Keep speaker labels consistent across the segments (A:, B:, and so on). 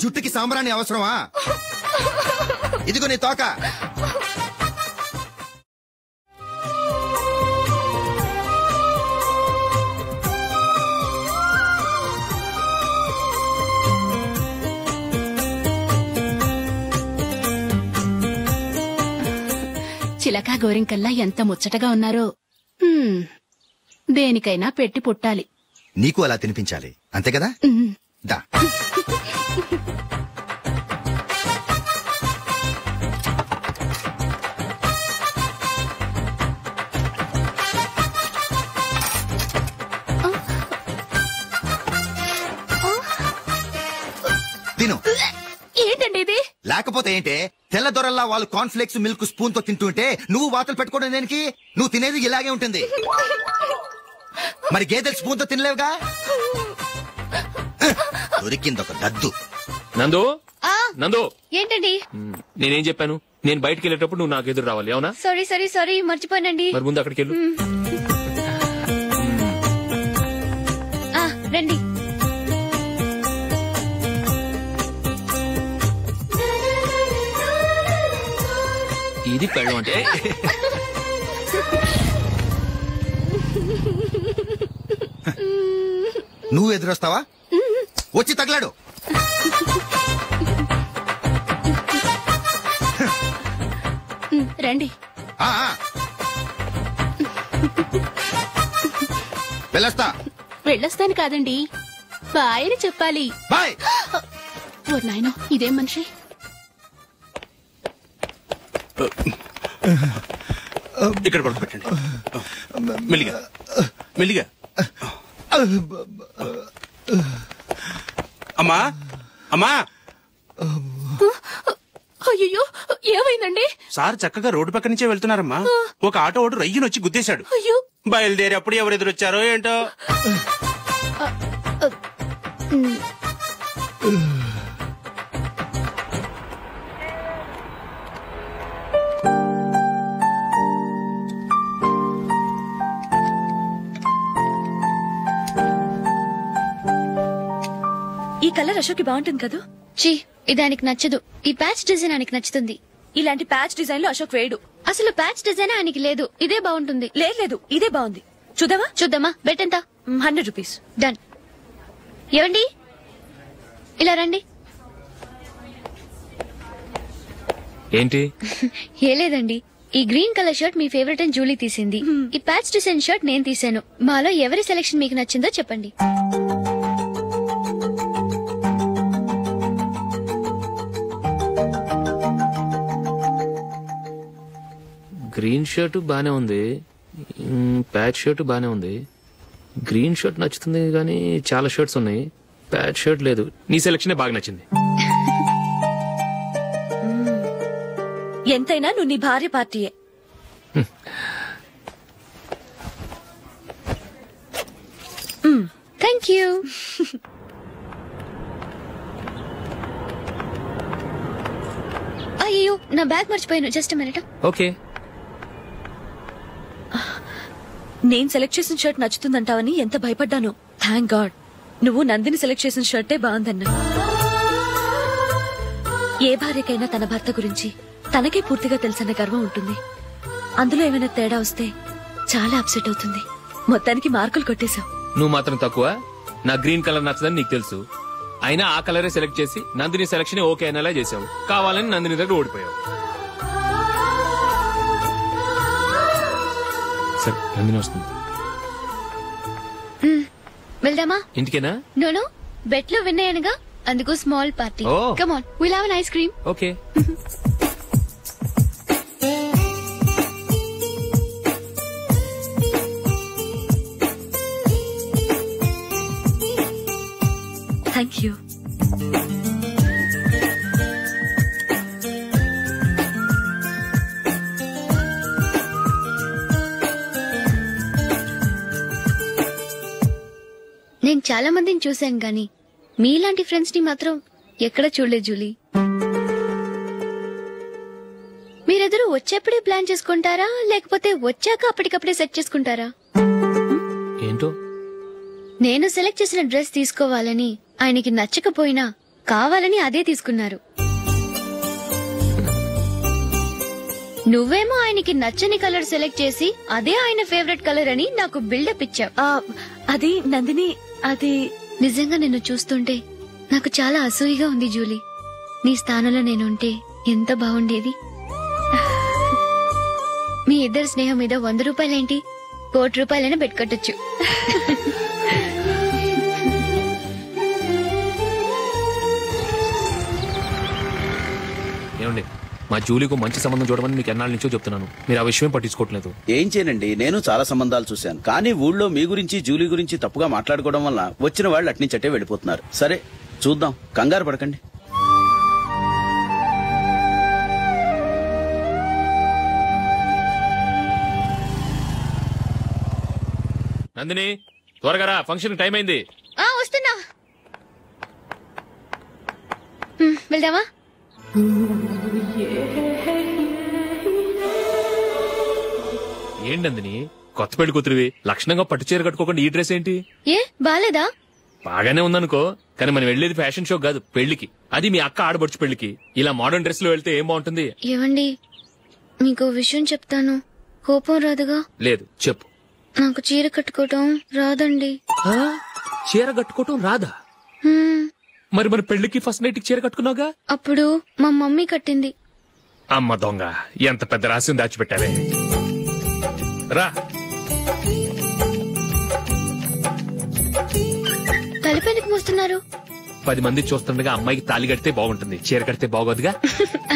A: జుట్టుకి సాంబ్రాణి అవసరమా? ఇదిగో నీ తోక.
B: చిలకా గోరింకల్లా ఎంత ముచ్చటగా ఉన్నారో. దేనికైనా పెట్టి పుట్టాలి.
A: నీకు అలా తినిపించాలి, అంతే కదా? దా. తిను.
B: ఏంటండి ఇది?
A: లేకపోతే ఏంటే, తెల్ల దొరల్లా వాళ్ళు కార్న్ఫ్లేక్స్ మిల్క్ స్పూన్ తో తింటుంటే నువ్వు వాతలు పెట్టుకోవడం దేనికి? నువ్వు తినేది ఇలాగే ఉంటుంది. మరి గేదెలు స్పూన్ తో తినలేవుగా. దొరికింది ఒక దద్దు.
C: నందు, నందు.
D: ఏంటండి?
C: నేనేం చెప్పాను? నేను బయటకు వెళ్ళేటప్పుడు నువ్వు నాకు ఎదురు రావాలి, అవునా?
D: సారీ మర్చిపోయానండి.
C: మరి ముందు అక్కడికి వెళ్ళు.
D: రండి.
C: ఇది పెళ్ళం అంటే.
A: నువ్వు ఎదురొస్తావా? వచ్చి తగలాడు.
B: రండి. వెళ్ళొస్తాను కాదండి, బాయ్ అని చెప్పాలి.
A: బాయ్.
B: ఓ నాయనో, ఇదేం మనిషి?
E: ఇక్కడ పడుకోబెట్టండి. మెల్లిగా మెల్లిగా. అమ్మా అమ్మా.
B: అయ్యో, ఏమైందండి?
E: సార్ చక్కగా రోడ్డు పక్క నుంచే వెళ్తున్నారమ్మా. ఒక ఆటో ఓడు రయ్యను వచ్చి గుద్దేశాడు. బయలుదేరి అప్పుడు ఎవరు ఎదురొచ్చారో ఏంటో.
F: ఈ కలర్ అశోక్కి బాగుంటుంది కదా?
D: చీ, ఇది ఆయనకి నచ్చదు. ఈ ప్యాచ్ డిజైన్ ఆయనకి నచ్చుతుంది.
F: ఇలాంటి ప్యాచ్ డిజైన్ లో అశోక్ వేయడు.
D: అసలు ప్యాచ్ డిజైన్ ఆయనకి లేదు. ఇదే బాగుంటుంది.
F: లేదు, ఇదే బాగుంది. చూద్దామా? బెట్ ఎంత? 100 రూపీస్.
D: డన్. ఏవండి, ఇలా రండి.
C: ఏంటి?
D: ఏ లేదండి, ఈ గ్రీన్ కలర్ షర్ట్ మీ ఫేవరెట్ అని జూలీ తీసింది. ఈ ప్యాచ్ డిజైన్ షర్ట్ నేను తీసాను. మాలో ఎవరి సెలెక్షన్ మీకు నచ్చిందో చెప్పండి.
C: గ్రీన్ షర్ట్ బానే ఉంది, ప్యాచ్ షర్ట్ బానే ఉంది. గ్రీన్ షర్ట్ నచ్చుతుంది కానీ చాలా షర్ట్స్ ఉన్నాయి, ప్యాచ్ షర్ట్ లేదు. నీ సెలెక్షన్ బాగా నచ్చింది.
F: ఎంతైనా నువ్వు నీ భార్య పార్టీయే.
D: Thank you. అయ్యో, నా బ్యాగ్ మర్చిపోయాను. Just minute.
C: ఓకే.
F: నేను సెలెక్ట్ చేసిన షర్ట్ నచ్చుతుందంటావని ఎంత భయపడ్డాను. థ్యాంక్ గాడ్ నువ్వు నందిని సెలెక్ట్ చేసిన షర్టే బాగుందన్నా. ఏ భార్యకైనా తన భర్త గురించి తనకే పూర్తిగా తెలుసన్న గర్వం ఉంటుంది. అందులో ఏమైనా తేడా వస్తే చాలా అప్సెట్ అవుతుంది. మొత్తానికి మార్కులు కొట్టేశావు.
C: నువ్వు మాత్రం తక్కువ. నా గ్రీన్ కలర్ నచ్చదని నీకు తెలుసు, అయినా ఆ కలరే సెలెక్ట్ చేసి నందిని సెలెక్షన్ ఓకే అనేలా చేసావు. కావాలని నందిని దగ్గర ఓడిపోయావు. సరే, నందిని వస్తుంది.
D: వెళ్దామా?
C: ఇంటికేనా?
D: నోను, బెట్ లో విన్ అయ్యానుగా, అందుకు small party. Come on, will have an ice cream.
C: Okay.
F: Thank you.
D: నేను చాలా మందిని చూశాను గాని మీలాంటి ఫ్రెండ్స్ ని మాత్రం ఎక్కడ చూడలేదు జూలీ. మీరెదరూ వచ్చేప్పుడే ప్లాన్ చేసుకుంటారా, లేకపోతే వచ్చాక అప్పటికప్పుడే సెట్ చేసుకుంటారా?
C: ఏంటో
D: నేను సెలెక్ట్ చేసిన డ్రెస్ తీసుకోవాలని ఆయనకి నచ్చకపోయినా కావాలని అదే తీసుకున్నారు. నువ్వేమో ఆయనకి నచ్చని కలర్ సెలెక్ట్ చేసి అదే ఆయన ఫేవరెట్ కలర్ అని నాకు బిల్డప్ ఇచ్చావు.
F: అది నందిని, అది
D: నిజంగా నిన్ను చూస్తుంటే నాకు చాలా అసూయగా ఉంది జూలీ. నీ స్థానంలో నేనుంటే ఎంత బాగుండేది. మీ ఇద్దరు స్నేహం మీద 100 రూపాయలేంటి, 1 కోటి రూపాయలైనా పెట్టుకట్టొచ్చు.
C: ఏమండి, మా జూలీకు మంచి సంబంధం చూడమని మీకు ఎన్నాళ్ళ నుంచో చెప్తున్నాను, మీరు ఆ విషయం పట్టించుకోవట్లేదు.
G: ఏం చేయనండి, నేను చాలా సంబంధాలు చూశాను. కానీ ఊళ్ళో మీ గురించి జూలీ గురించి తప్పుగా మాట్లాడుకోవడం వల్ల వచ్చిన వాళ్ళు అట్నుంచటే వెళ్ళిపోతున్నారు. సరే చూద్దాం, కంగారు పడకండి.
C: నందిని, త్వరగా రా, ఫంక్షన్ టైం అయింది.
D: వస్తున్నా. వెళ్దామా?
C: ఏంటి నందిని, కొత్త పెళ్లి కూతురివి, లక్షణంగా పట్టు చీర కట్టుకోకుండా ఈ డ్రెస్ ఏంటి?
D: ఏ బాలేదా?
C: బాగానే ఉందనుకో, కానీ మనం వెళ్లేది ఫ్యాషన్ షో కాదు, పెళ్లికి. అది మీ అక్క ఆడబడుచు పెళ్లికి. ఇలా మోడర్న్ డ్రెస్ లో వెళ్తే ఏం బాగుంటుంది?
D: ఏవండి, మీకు విషయం చెప్తాను, కోపం రాదుగా?
C: లేదు, చెప్పు.
D: నాకు చీర కట్టుకోవటం రాదండి.
C: చీర కట్టుకోవటం రాదా? మరి మన పెళ్లికి ఫస్ట్ నైట్ కి చీర కట్టుకున్నావుగా?
D: అప్పుడు మా మమ్మీ కట్టింది.
C: అమ్మ దొంగ, ఎంత పెద్ద రహస్యం దాచిపెట్టావే. రా.
D: తలపెందుకు మోస్తున్నారు?
C: 10 మంది చూస్తుండగా అమ్మాయికి తాళి కడితే బాగుంటుంది, చీర కడితే బాగోదుగా.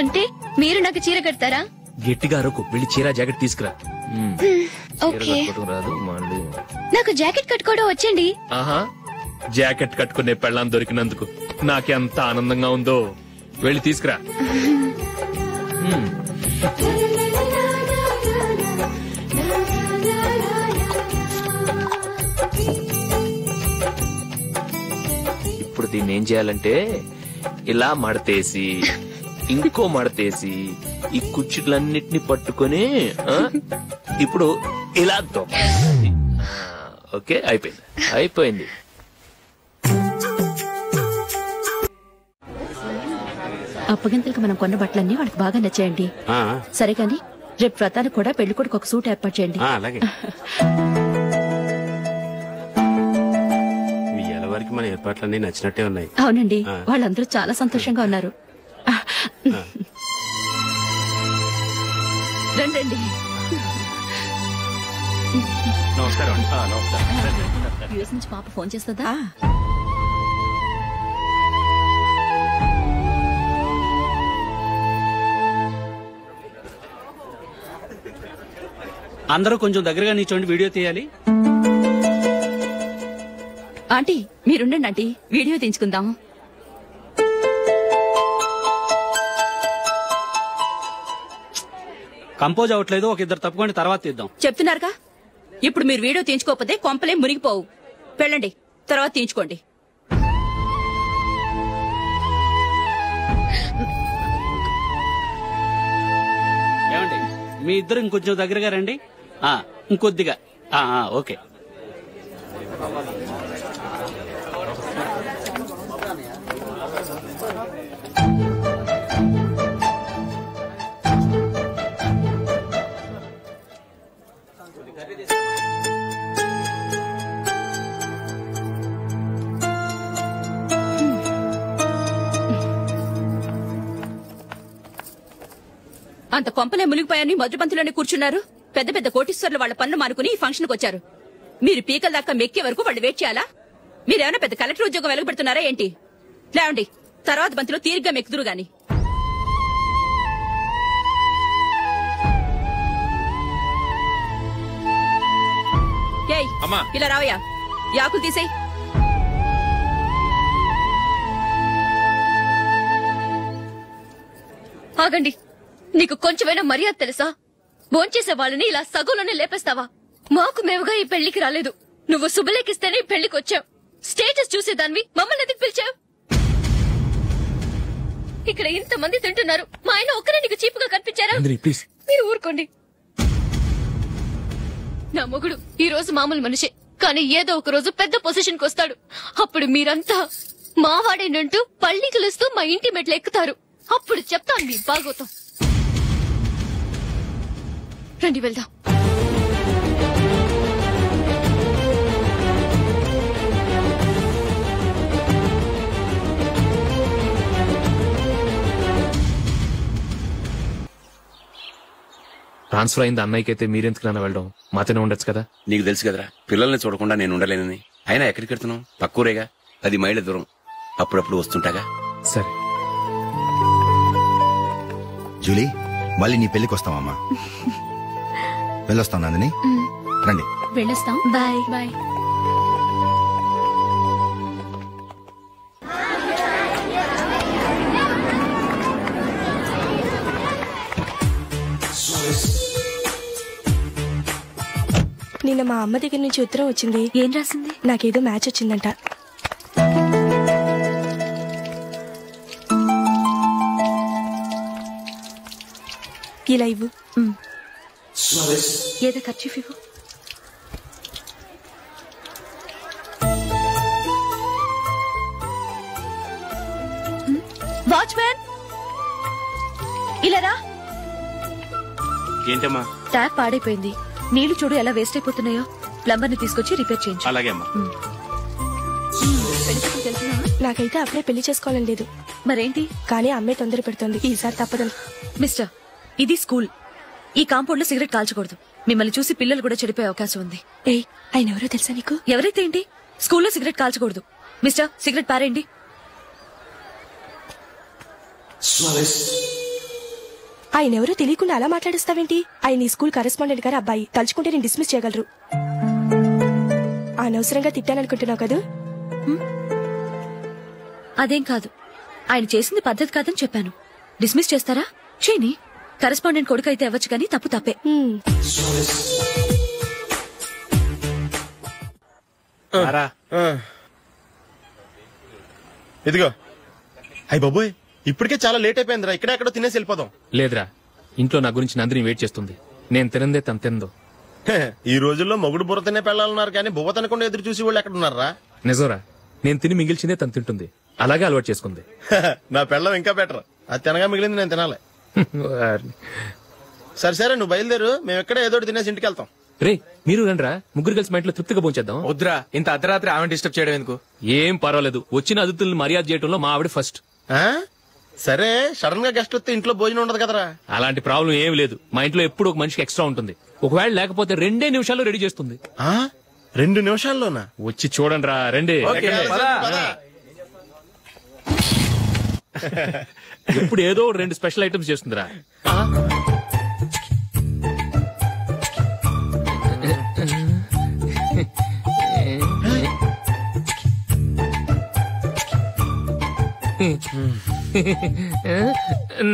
D: అంటే మీరు నాకు చీర కడతారా?
C: గట్టిగా అరకు, వెళ్ళి చీర జాకెట్ తీసుకురా.
D: ఓకే.
C: రాదు మళ్ళీ.
D: నాకు జాకెట్ కట్టుకోవడం వచ్చండి.
C: ఆహా, జాకెట్ కట్టుకునే పెళ్ళాం దొరికినందుకు నాకెంత ఆనందంగా ఉందో. వెళ్ళి తీసుకురా. ఇప్పుడు దీన్ని ఏం చేయాలంటే ఇలా మడతేసి ఇంకో మడతేసి ఈ కుర్చీలన్నిటిని పట్టుకొని ఇప్పుడు ఇలా దొక్కాలి. ఓకే, అయిపోయింది అయిపోయింది.
F: అప్పగింతలకు మనం కొన్న బట్టలన్నీ వాళ్ళకి బాగా నచ్చాయండి. సరే కానీ రేపు వ్రతానికి కూడా పెళ్లి కొడుకు ఒక సూట్ ఏర్పాటు చేయండి.
E: అలాగే. వరకు మన ఏర్పాట్లన్నీ నచ్చినట్టే ఉన్నాయి.
F: అవునండి, వాళ్ళందరూ చాలా సంతోషంగా ఉన్నారు. రండి.
E: నమస్కారం.
F: యూఎస్ నుంచి పాప ఫోన్ చేస్తుందా?
H: అందరూ కొంచెం దగ్గరగా నిల్చోండి, వీడియో తీయాలి.
F: ఆంటీ మీరుండండి ఆంటీ, వీడియో తీయించుకుందాం.
H: కంపోజ్ అవట్లేదు, ఒక ఇద్దరు తప్పుకోండి, తర్వాత తీద్దాం.
F: చెప్తున్నారుగా, ఇప్పుడు మీరు వీడియో తీయించుకోకపోతే కొంపలే మునిగిపోవు. వెళ్ళండి, తర్వాత తీయించుకోండి.
H: ఏమండి, మీ ఇద్దరు ఇంకొంచెం దగ్గరగా రండి. ఇంకొద్దిగా. ఓకే.
F: అంత కొంపలే మునిగిపోయాని మధురపంతులోనే కూర్చున్నారు. పెద్ద పెద్ద కోటీశ్వర్లు వాళ్ళ పన్ను మానుకుని ఈ ఫంక్షన్ కు వచ్చారు. మీరు పీకల దాకా మెక్కే వరకు వాళ్ళు వెయిట్ చేయాలా? మీరేమైనా పెద్ద కలెక్టర్ ఉద్యోగం వెలగబెడుతున్నారా ఏంటి? లేవండి, తర్వాత బంతిలో తీరిగ్గా మెక్కుదురు గాని. ఇలా రావయ్యా, యాకులు తీసేయ్.
D: ఆగండి, నీకు కొంచెమైనా మర్యాద తెలుసా? భోంచేసే వాళ్ళని ఇలా సగంలోనే లేపేస్తావా? మాకు మేముగా ఈ పెళ్లికి రాలేదు, నువ్వు శుభలేఖిస్తేనే ఈ పెళ్లికి వచ్చావు. స్టేటస్ చూసేదానివి మమ్మల్ని ఎందుకు పిలిచావు? ఇక్కడ ఇంతమంది తింటున్నారు, మా ఆయన ఒక్కరే నీకు చీపుగా కనిపించారా? మీరు ఊరుకోండి. నా మొగుడు ఈ రోజు మామూలు మనిషే, కానీ ఏదో ఒక రోజు పెద్ద పొజిషన్ కి వస్తాడు. అప్పుడు మీరంతా మావాడేనంటూ పళ్ళి కలుస్తూ మా ఇంటి మెట్లు ఎక్కుతారు. అప్పుడు చెప్తాను మీ బాగోతాం. రండి వెళ్దాం.
C: ట్రాన్స్ఫర్ అయింది అన్నయ్యకి అయితే మీరెందుకు నాన్న వెళ్ళడం? మాతోనే ఉండొచ్చు కదా.
E: నీకు తెలుసు కదరా పిల్లల్ని చూడకుండా నేను ఉండలేనని. అయినా ఎక్కడికి వెళ్తున్నావు? పక్కూరేగా, 10 మైళ్ళ దూరం. అప్పుడప్పుడు వస్తుంటాగా.
C: సరే
A: జూలీ, మళ్ళీ నీ పెళ్లికి వస్తామమ్మా. వెళ్ళొస్తాం నందిని. రండి.
B: వెళ్ళొస్తాం.
D: Bye
B: bye.
I: నిన్న మా అమ్మ దగ్గర నుంచి ఉత్తరం వచ్చింది.
D: ఏం రాసింది?
I: నాకేదో మ్యాచ్ వచ్చిందంట. ఇలా ఇవ్వు.
D: ఏదో ఖర్చు ఇవ్వు. వాచ్మ్యాన్ ఇలా రా.
E: ఏంటమ్మా?
D: ట్యాప్ పాడైపోయింది. నీళ్లు చూడు ఎలా వేస్ట్ అయిపోతున్నాయో. ప్లంబర్ ని తీసుకొచ్చి రిపేర్ చేయించు.
E: అలాగే అమ్మా.
I: నాకైతే అప్పుడే పెళ్లి చేసుకోవాలని లేదు.
D: మరేంటి?
I: కానీ అమ్మే తొందర పెడుతోంది. ఈసారి తప్పదని.
D: మిస్టర్, ఇది స్కూల్. ఈ కాంపౌండ్ లో సిగరెట్ కాల్చకూడదు. మిమ్మల్ని చూసి పిల్లలు కూడా చెడిపోయే అవకాశం ఉంది.
I: ఏయ్, ఆయన ఎవరో తెలుసా నీకు?
D: ఎవరైతే ఏంటి, స్కూల్లో సిగరెట్ కాల్చకూడదు. మిస్టర్, సిగరెట్ పారేయండి.
I: ఆయన ఎవరో తెలియకుండా అలా మాట్లాడిస్తావేంటి? ఆయన ఈ స్కూల్ కరెస్పాండెంట్ గారు అబ్బాయి. తలుచుకుంటే నేను డిస్మిస్ చేయగలరు. అనవసరంగా తిట్టాననుకుంటున్నావు కదా?
D: అదేం కాదు. ఆయన చేసింది పద్ధతి కాదని చెప్పాను. డిస్మిస్ చేస్తారా? చేయని. కరెస్పాండెంట్ కొడుకు అయితే అవ్వచ్చు కానీ తప్పు తప్పే.
J: ఇదిగో. అయ్య బాబోయ్, ఇప్పటికే చాలా లేట్ అయిపోయిందిరా. ఇక్కడే ఎక్కడో తినేసి వెళ్ళిపోదాం.
C: లేదురా, ఇంట్లో నా గురించి నందిని వెయిట్ చేస్తుంది. నేను తినందే తను తిందో.
J: ఈ రోజుల్లో మొగుడు బుర్ర తినే పెళ్ళాలన్నారు కానీ బువ్వ తినకుండా ఎదురు చూసి వాళ్ళు ఎక్కడ ఉన్నారా?
C: నిజంరా, నేను తిని మిగిల్చిందే తను తింటుంది. అలాగే అలవాటు చేసుకుంది.
J: నా పెళ్ళం ఇంకా బెటర్. అది తినగా మిగిలింది నేను తినాలి. సరే సరే, నువ్వు బయలుదేరు. మేము ఎక్కడ ఏదో తినేసి ఇంటికి వెళ్తాం.
C: రే, మీరు రండిరా, ముగ్గురు కలిసి మా ఇంట్లో తృప్తిగా పోంచేద్దాం.
K: వద్దురా, ఇంత అర్ధరాత్రి ఆమె డిస్టర్బ్ చేయడం ఎందుకు?
C: ఏం పర్వాలేదు, వచ్చిన అతిథులను మర్యాద చేయడంలో మా ఆవిడ ఫస్ట్.
J: సరే, సడన్ గా గెస్ట్ వస్తే ఇంట్లో భోజనం ఉండదు కదరా?
C: అలాంటి ప్రాబ్లం ఏం లేదు. మా ఇంట్లో ఎప్పుడు ఒక మనిషికి ఎక్స్ట్రా ఉంటుంది. ఒకవేళ లేకపోతే 2 నిమిషాల్లో రెడీ చేస్తుంది.
J: 2 నిమిషాల్లోనా?
C: వచ్చి చూడండి రా, రండి. ఎప్పుడు ఏదో 2 స్పెషల్ ఐటమ్స్ చేస్తుందిరా.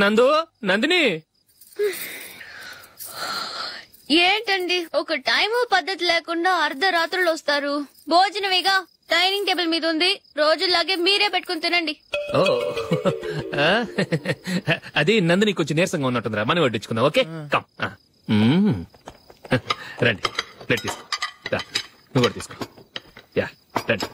C: నందు, నందిని.
D: ఏంటండి ఒక టైము పద్ధతి లేకుండా అర్ధరాత్రులు వస్తారు? భోజనమేగా, డైనింగ్ టేబుల్ మీద ఉంది. రోజుల్లాగే మీరే పెట్టుకుని తినండి.
C: ఓ, అది నందిని కొంచెం నీరసంగా ఉన్నట్టుందిరా. మనీ వడ్డించుకుందాం. Okay, come. రండి, ప్లేట్ తీసుకో. నువ్వు కూడా తీసుకో. యా, రండి,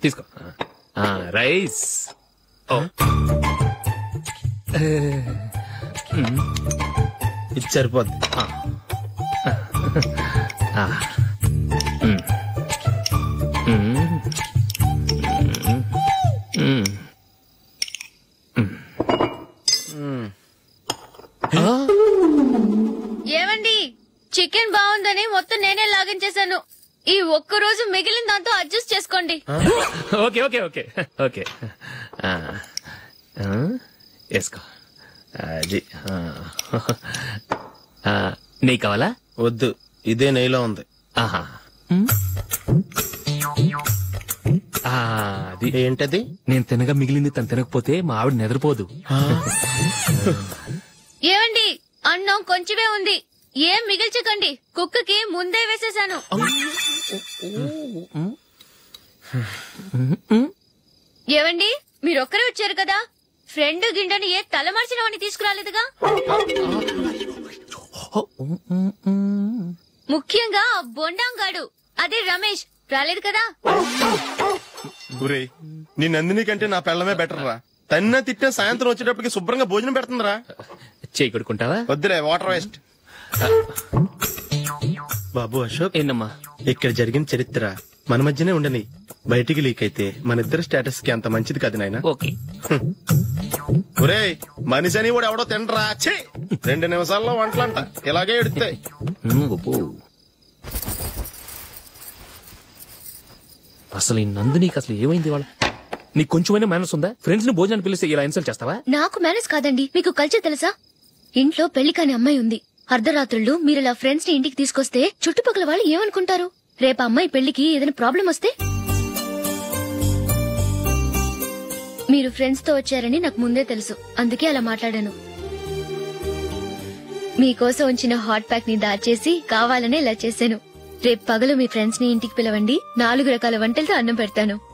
C: తీసుకో. రైస్.
J: ఇది సరిపోద్ది.
D: ఏమండి, చికెన్ బాగుందని మొత్తం నేనే లాగించేశాను. ఈ ఒక్కరోజు మిగిలిన దాంతో అడ్జస్ట్ చేసుకోండి.
C: ఓకే ఓకే ఓకే ఓకే, వేసుకో. అది నెయ్యి కావాలా?
J: వద్దు, ఇదే నెయ్యిలో ఉంది.
C: ఆహా, అది
J: ఏంటది?
C: నేను తినగా మిగిలింది తను తినకపోతే మా ఆవిడ నిద్రపోదు.
D: ఏమండి, అన్నం కొంచెమే ఉంది. ఏం మిగిల్చకండి. కుక్కకి ముందే వేసేశాను. ఏవండి, మీరొక్కరే వచ్చారు కదా, ఫ్రెండ్ గిండని ఏ తలమార్చినవని తీసుకురాలేదుగా? ముఖ్యంగా బొండాంగాడు, అదే రమేష్ రాలేదు కదా?
J: ఒరేయ్ నీ నందిని కంటే నా పెళ్ళమే బెటర్ రా. తన్న తిట్టిన సాయంత్రం వచ్చేటప్పటికి శుభ్రంగా భోజనం పెడుతుందిరా.
C: చేయి కొడుకుంటావా?
J: వద్దులే, వాటర్ వేస్ట్. బాబు అశోక్,
C: ఏంటమ్మా
J: ఇక్కడ జరిగిన చరిత్ర మన మధ్యనే ఉండని, బయటికి లీక్ అయితే మన ఇద్దరు స్టేటస్ కి అంత మంచిది కాదు నాయన.
C: ఓకే.
J: ఒరేయ్ మనిషి అని కూడా ఎవడో తినరా. 2 నిమిషాల్లో వంటలంట ఇలాగే ఎడుతాయి.
C: అసలు ఈ నందినికి అసలు ఏమైంది? వాళ్ళ నీకు కొంచెమైనా మేనస్ ఉందా? ఫ్రెండ్స్ ని భోజనాన్ని పిలిస్తే ఇలా ఇన్సల్ట్ చేస్తావా?
D: నాకు మేనేజ్ కాదండి, మీకు కల్చర్ తెలుసా? ఇంట్లో పెళ్లి కాని అమ్మాయి ఉంది. అర్ధరాత్రుళ్ళు మీరు ఇలా ఫ్రెండ్స్ ని ఇంటికి తీసుకొస్తే చుట్టుపక్కల వాళ్ళు ఏమనుకుంటారు? రేపు అమ్మాయి పెళ్లికి ఏదైనా ప్రాబ్లం వస్తే? మీరు ఫ్రెండ్స్ తో వచ్చారని నాకు ముందే తెలుసు, అందుకే అలా మాట్లాడాను. మీకోసం ఉంచిన హాట్ ప్యాక్ ని దాచేసి కావాలనే ఇలా చేశాను. రేపు పగలు మీ ఫ్రెండ్స్ ని ఇంటికి పిలవండి, 4 రకాల వంటలతో అన్నం పెడతాను.